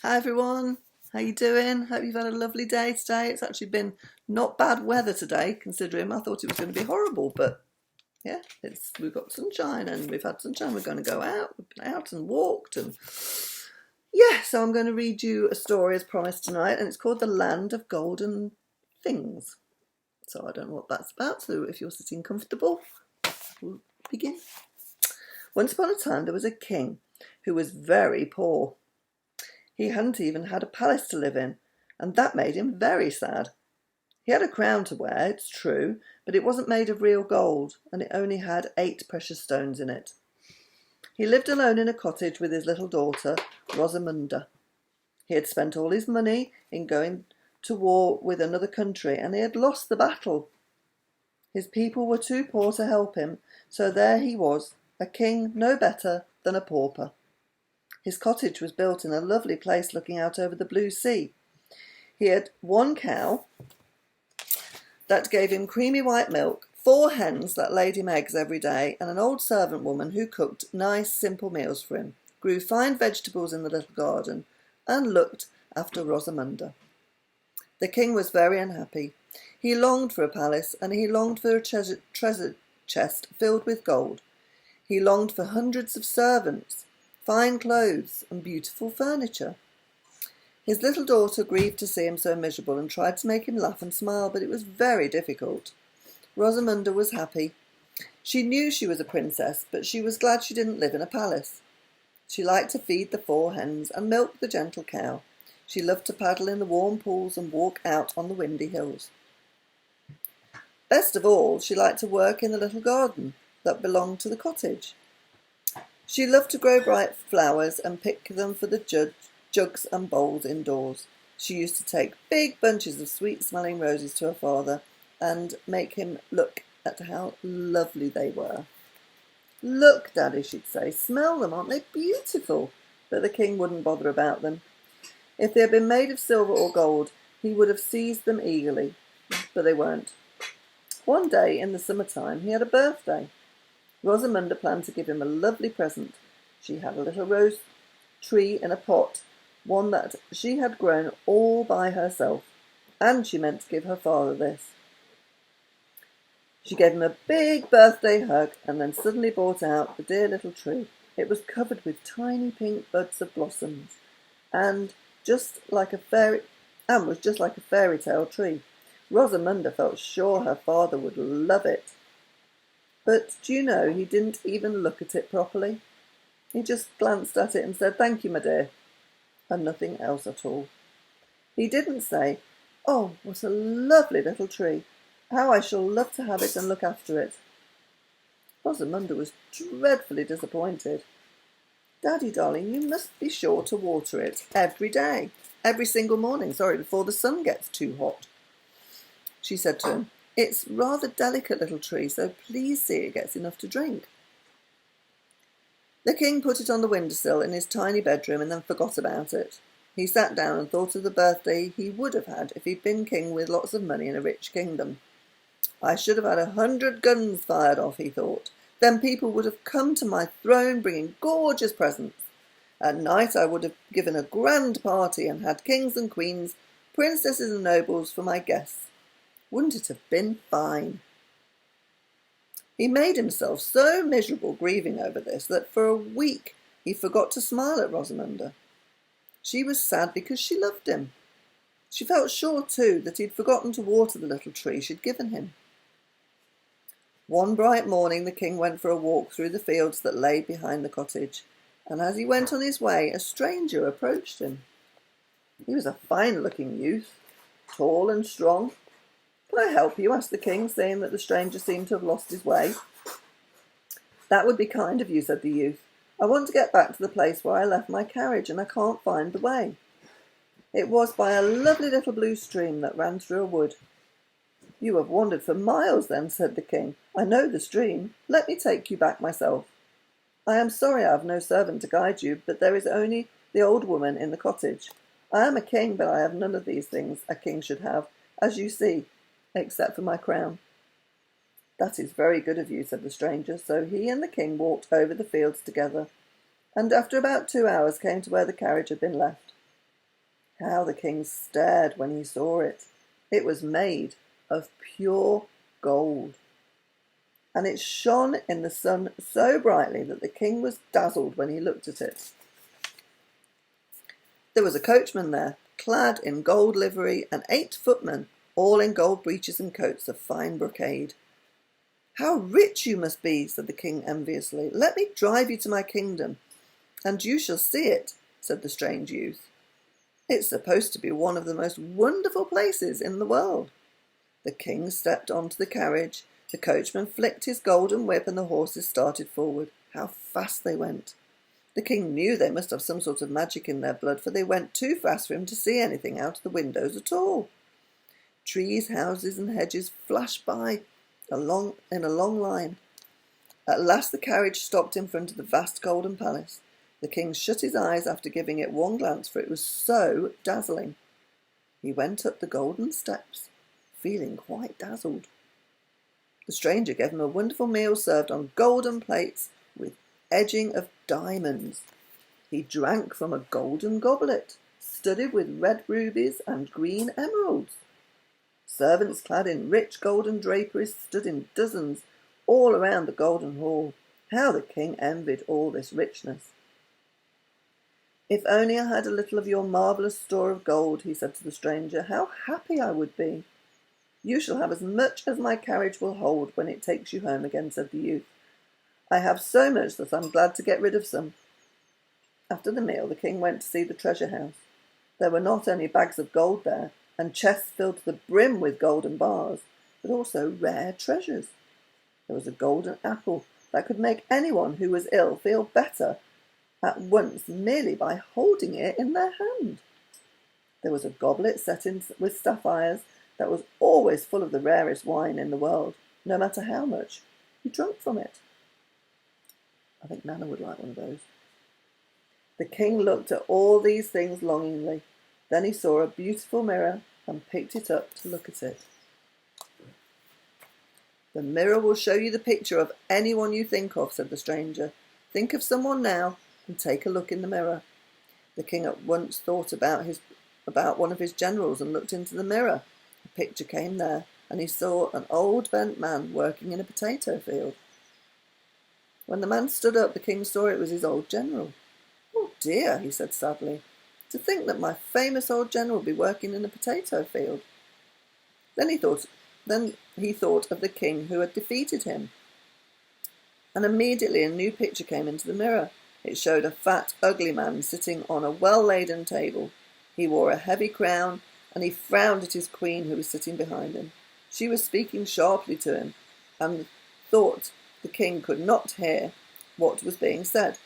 Hi everyone, how you doing? Hope you've had a lovely day today. It's actually been not bad weather today, considering I thought it was going to be horrible, but yeah, we've got sunshine and we've had sunshine. We're going to go out. We've been out and walked and yeah. So I'm going to read you a story as promised tonight, and it's called "The Land of Golden Things." So I don't know what that's about. So if you're sitting comfortable, we'll begin. Once upon a time, there was a king who was very poor. He hadn't even had a palace to live in, and that made him very sad. He had a crown to wear, it's true, but it wasn't made of real gold, and it only had 8 precious stones in it. He lived alone in a cottage with his little daughter, Rosamunda. He had spent all his money in going to war with another country, and he had lost the battle. His people were too poor to help him, so there he was, a king no better than a pauper. His cottage was built in a lovely place looking out over the blue sea. He had 1 cow that gave him creamy white milk, 4 hens that laid him eggs every day, and an old servant woman who cooked nice, simple meals for him, grew fine vegetables in the little garden, and looked after Rosamunda. The king was very unhappy. He longed for a palace, and he longed for a treasure chest filled with gold. He longed for hundreds of servants, fine clothes, and beautiful furniture. His little daughter grieved to see him so miserable and tried to make him laugh and smile, but it was very difficult. Rosamunda was happy. She knew she was a princess, but she was glad she didn't live in a palace. She liked to feed the 4 hens and milk the gentle cow. She loved to paddle in the warm pools and walk out on the windy hills. Best of all, she liked to work in the little garden that belonged to the cottage. She loved to grow bright flowers and pick them for the jugs and bowls indoors. She used to take big bunches of sweet-smelling roses to her father and make him look at how lovely they were. "Look, Daddy," she'd say, "smell them, aren't they beautiful?" But the king wouldn't bother about them. If they had been made of silver or gold, he would have seized them eagerly, but they weren't. One day in the summertime, he had a birthday. Rosamunda planned to give him a lovely present. She had a little rose tree in a pot, one that she had grown all by herself, and she meant to give her father this. She gave him a big birthday hug and then suddenly brought out the dear little tree. It was covered with tiny pink buds of blossoms and was just like a fairy tale tree. Rosamunda felt sure her father would love it. But do you know, he didn't even look at it properly. He just glanced at it and said, "Thank you, my dear," and nothing else at all. He didn't say, "Oh, what a lovely little tree. How I shall love to have it and look after it." Rosamunda was dreadfully disappointed. "Daddy, darling, you must be sure to water it every single morning, before the sun gets too hot," she said to him. "It's rather delicate little tree, so please see it gets enough to drink." The king put it on the windowsill in his tiny bedroom and then forgot about it. He sat down and thought of the birthday he would have had if he'd been king with lots of money in a rich kingdom. "I should have had 100 guns fired off," he thought. "Then people would have come to my throne bringing gorgeous presents. At night I would have given a grand party and had kings and queens, princesses and nobles for my guests. Wouldn't it have been fine?" He made himself so miserable grieving over this that for a week he forgot to smile at Rosamunda. She was sad because she loved him. She felt sure, too, that he'd forgotten to water the little tree she'd given him. One bright morning the king went for a walk through the fields that lay behind the cottage, and as he went on his way, a stranger approached him. He was a fine-looking youth, tall and strong. "Can I help you?" asked the king, seeing that the stranger seemed to have lost his way. "That would be kind of you," said the youth. "I want to get back to the place where I left my carriage, and I can't find the way." It was by a lovely little blue stream that ran through a wood. "You have wandered for miles, then," said the king. "I know the stream. Let me take you back myself. I am sorry I have no servant to guide you, but there is only the old woman in the cottage. I am a king, but I have none of these things a king should have, as you see, except for my crown." "That is very good of you," said the stranger. So he and the king walked over the fields together, and after about 2 hours came to where the carriage had been left. How the king stared when he saw it. It was made of pure gold, and it shone in the sun so brightly that the king was dazzled when he looked at it. There was a coachman there, clad in gold livery, and 8 footmen, all in gold breeches and coats of fine brocade. "How rich you must be," said the king enviously. "Let me drive you to my kingdom, and you shall see it," said the strange youth. "It's supposed to be one of the most wonderful places in the world." The king stepped onto the carriage, the coachman flicked his golden whip, and the horses started forward. How fast they went! The king knew they must have some sort of magic in their blood, for they went too fast for him to see anything out of the windows at all. Trees, houses, and hedges flashed by in a long line. At last the carriage stopped in front of the vast golden palace. The king shut his eyes after giving it one glance, for it was so dazzling. He went up the golden steps, feeling quite dazzled. The stranger gave him a wonderful meal served on golden plates with edging of diamonds. He drank from a golden goblet, studded with red rubies and green emeralds. Servants clad in rich golden draperies stood in dozens all around the golden hall. How the king envied all this richness. "If only I had a little of your marvellous store of gold," he said to the stranger, "how happy I would be." "You shall have as much as my carriage will hold when it takes you home again," said the youth. "I have so much that I'm glad to get rid of some." After the meal, the king went to see the treasure house. There were not only bags of gold there, and chests filled to the brim with golden bars, but also rare treasures. There was a golden apple that could make anyone who was ill feel better at once merely by holding it in their hand. There was a goblet set in with sapphires that was always full of the rarest wine in the world, no matter how much you drank from it. I think Nana would like one of those. The king looked at all these things longingly. Then he saw a beautiful mirror and picked it up to look at it. "The mirror will show you the picture of anyone you think of," said the stranger. "Think of someone now and take a look in the mirror." The king at once thought about one of his generals and looked into the mirror. A picture came there, and he saw an old bent man working in a potato field. When the man stood up, the king saw it was his old general. "Oh dear," he said sadly, "to think that my famous old general be working in a potato field." Then he thought of the king who had defeated him, and immediately a new picture came into the mirror. It showed a fat, ugly man sitting on a well-laden table. He wore a heavy crown, and he frowned at his queen who was sitting behind him. She was speaking sharply to him, and thought the king could not hear what was being said.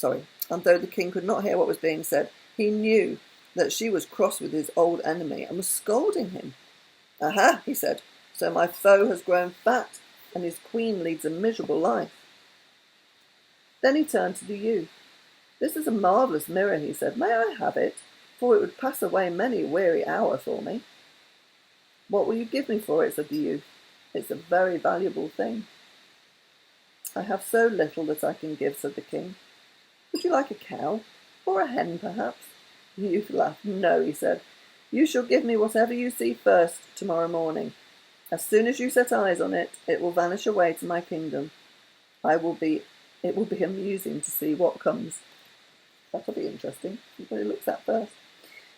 And though the king could not hear what was being said, he knew that she was cross with his old enemy and was scolding him. "Aha," he said, "so my foe has grown fat, and his queen leads a miserable life." Then he turned to the youth. "This is a marvellous mirror," he said. "May I have it? For it would pass away many a weary hour for me." "What will you give me for it?" said the youth. "It's a very valuable thing." "I have so little that I can give," said the king. "Would you like a cow? Or a hen, perhaps?" The youth laughed. "No," he said. "You shall give me whatever you see first tomorrow morning. As soon as you set eyes on it, it will vanish away to my kingdom. It will be amusing to see what comes." That'll be interesting. What it looks at first.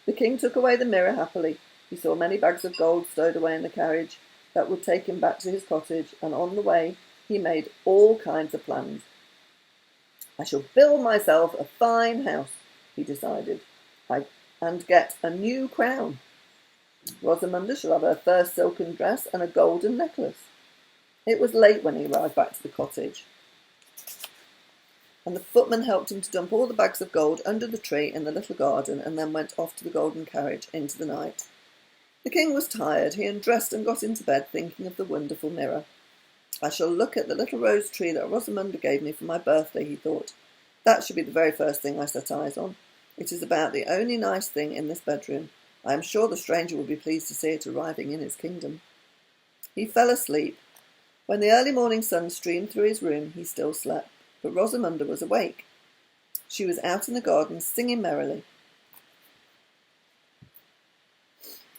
The king took away the mirror happily. He saw many bags of gold stowed away in the carriage that would take him back to his cottage, and on the way he made all kinds of plans. "I shall build myself a fine house," he decided, "and get a new crown. Rosamunda shall have her first silken dress and a golden necklace." It was late when he arrived back to the cottage, and the footman helped him to dump all the bags of gold under the tree in the little garden, and then went off to the golden carriage into the night. The king was tired. He undressed and got into bed, thinking of the wonderful mirror. "I shall look at the little rose tree that Rosamunda gave me for my birthday," he thought. "That should be the very first thing I set eyes on. It is about the only nice thing in this bedroom. I am sure the stranger will be pleased to see it arriving in his kingdom." He fell asleep. When the early morning sun streamed through his room, he still slept, but Rosamunda was awake. She was out in the garden singing merrily.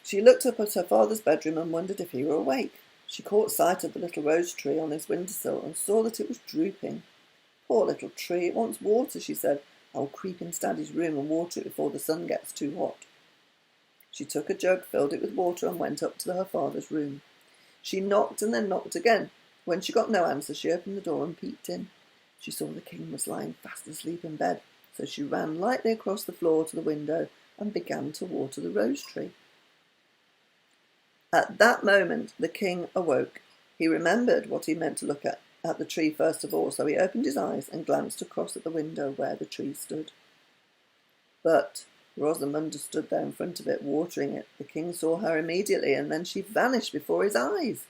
She looked up at her father's bedroom and wondered if he were awake. She caught sight of the little rose tree on his windowsill and saw that it was drooping. Poor little tree, it wants water, she said. I will creep into Daddy's room and water it before the sun gets too hot. She took a jug, filled it with water, and went up to her father's room. She knocked and then knocked again. When she got no answer, she opened the door and peeped in. She saw the king was lying fast asleep in bed, so she ran lightly across the floor to the window and began to water the rose tree. At that moment the king awoke. He remembered what he meant to look at the tree first of all, so he opened his eyes and glanced across at the window where the tree stood. But Rosamunda stood there in front of it, watering it. The king saw her immediately, and then she vanished before his eyes.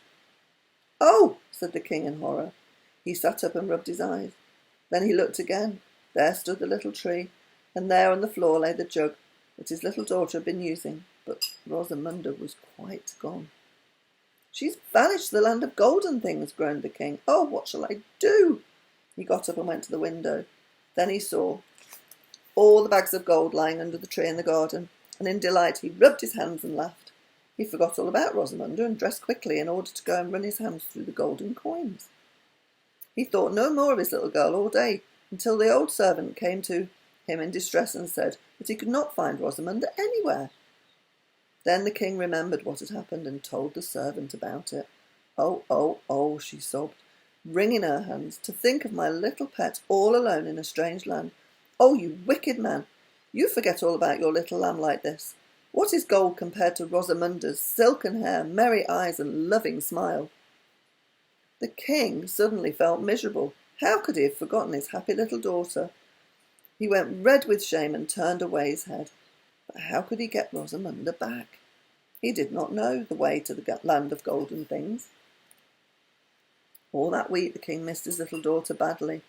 "Oh!" said the king in horror. He sat up and rubbed his eyes. Then he looked again. There stood the little tree, and there on the floor lay the jug that his little daughter had been using, but Rosamunda was quite gone. "She's vanished to the land of golden things," groaned the king. "Oh, what shall I do?" He got up and went to the window. Then he saw all the bags of gold lying under the tree in the garden, and in delight he rubbed his hands and laughed. He forgot all about Rosamunda and dressed quickly in order to go and run his hands through the golden coins. He thought no more of his little girl all day, until the old servant came to him in distress and said that he could not find Rosamunda anywhere. Then the king remembered what had happened and told the servant about it. "Oh, oh, oh," she sobbed, wringing her hands, "to think of my little pet all alone in a strange land. Oh, you wicked man! You forget all about your little lamb like this. What is gold compared to Rosamunda's silken hair, merry eyes, and loving smile?" The king suddenly felt miserable. How could he have forgotten his happy little daughter? He went red with shame and turned away his head. But how could he get Rosamunda back? He did not know the way to the land of golden things. All that week the king missed his little daughter badly.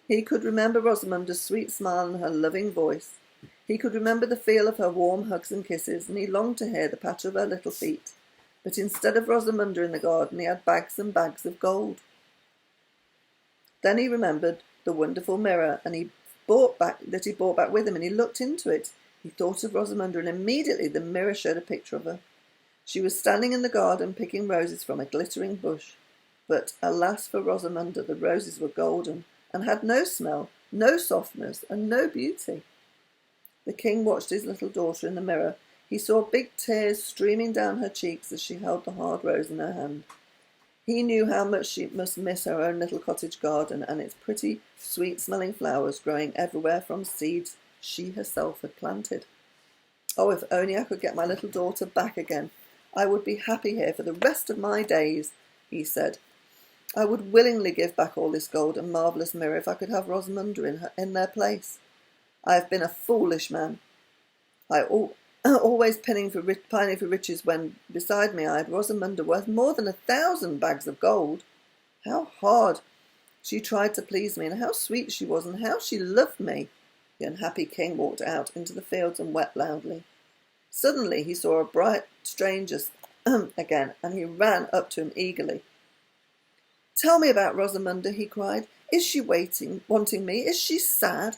He could remember Rosamunda's sweet smile and her loving voice. He could remember the feel of her warm hugs and kisses, and he longed to hear the patter of her little feet. But instead of Rosamunda in the garden, he had bags and bags of gold. Then he remembered the wonderful mirror that he brought back with him, and he looked into it. He thought of Rosamunda, and immediately the mirror showed a picture of her. She was standing in the garden picking roses from a glittering bush. But alas for Rosamunda, the roses were golden and had no smell, no softness, and no beauty. The king watched his little daughter in the mirror. He saw big tears streaming down her cheeks as she held the hard rose in her hand. He knew how much she must miss her own little cottage garden and its pretty, sweet-smelling flowers growing everywhere from seeds she herself had planted. "Oh, if only I could get my little daughter back again, I would be happy here for the rest of my days," he said. "I would willingly give back all this gold and marvellous mirror if I could have Rosamunda in their place. I have been a foolish man. Always pining for riches when beside me I had Rosamunda worth more than 1,000 bags of gold. How hard she tried to please me, and how sweet she was, and how she loved me." The unhappy king walked out into the fields and wept loudly. Suddenly he saw a bright stranger again, and he ran up to him eagerly. "Tell me about Rosamunda," he cried. "Is she wanting me? Is she sad?"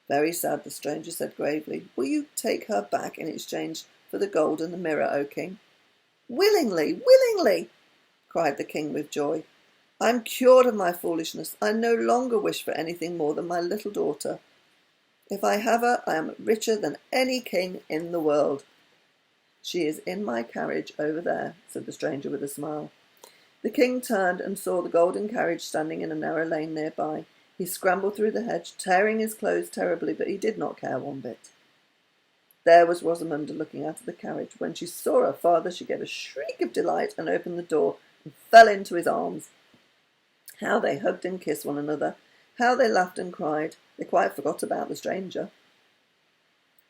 "Very sad," the stranger said gravely. "Will you take her back in exchange for the gold and the mirror, O king?" "Willingly, willingly!" cried the king with joy. "I am cured of my foolishness. I no longer wish for anything more than my little daughter. If I have her, I am richer than any king in the world." "She is in my carriage over there," said the stranger with a smile. The king turned and saw the golden carriage standing in a narrow lane nearby. He scrambled through the hedge, tearing his clothes terribly, but he did not care one bit. There was Rosamunda looking out of the carriage. When she saw her father, she gave a shriek of delight and opened the door and fell into his arms. How they hugged and kissed one another! How they laughed and cried! They quite forgot about the stranger.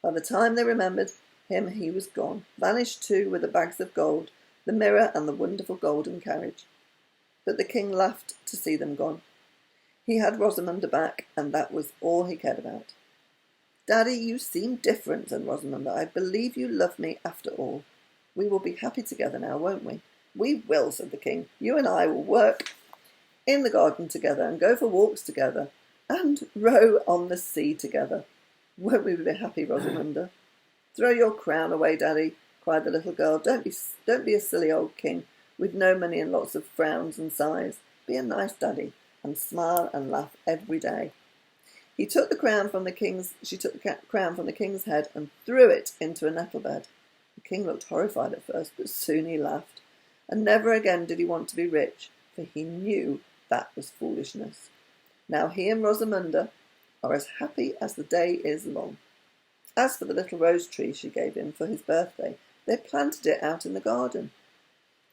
By the time they remembered him, he was gone, vanished too with the bags of gold, the mirror, and the wonderful golden carriage. But the king laughed to see them gone. He had Rosamunda back, and that was all he cared about. "Daddy, you seem different," said Rosamunda. "I believe you love me after all. We will be happy together now, won't we?" "We will," said the king. "You and I will work in the garden together, and go for walks together, and row on the sea together. Won't we be happy, Rosamunda? Throw your crown away, Daddy. cried the little girl. Don't be a silly old king with no money and lots of frowns and sighs. Be a nice daddy and smile and laugh every day. She took the crown from the king's head and threw it into a nettle bed. The king looked horrified at first, but soon he laughed, and never again did he want to be rich, for he knew that was foolishness. Now he and Rosamunda are as happy as the day is long. As for the little rose tree she gave him for his birthday, they planted it out in the garden.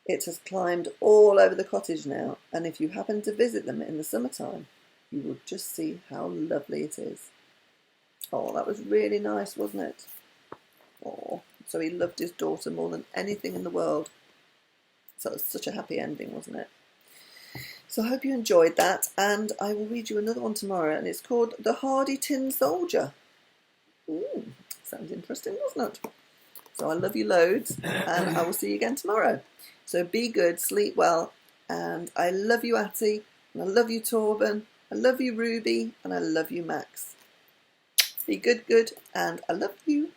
It has climbed all over the cottage now, and if you happen to visit them in the summertime, you will just see how lovely it is. Oh, that was really nice, wasn't it? Oh, so he loved his daughter more than anything in the world. So it was such a happy ending, wasn't it? So I hope you enjoyed that, and I will read you another one tomorrow, and it's called The Hardy Tin Soldier. Sounds interesting, doesn't it? So I love you loads, and I will see you again tomorrow. So be good, sleep well, and I love you, Atty, and I love you, Torben, I love you, Ruby, and I love you, Max. Be good, and I love you.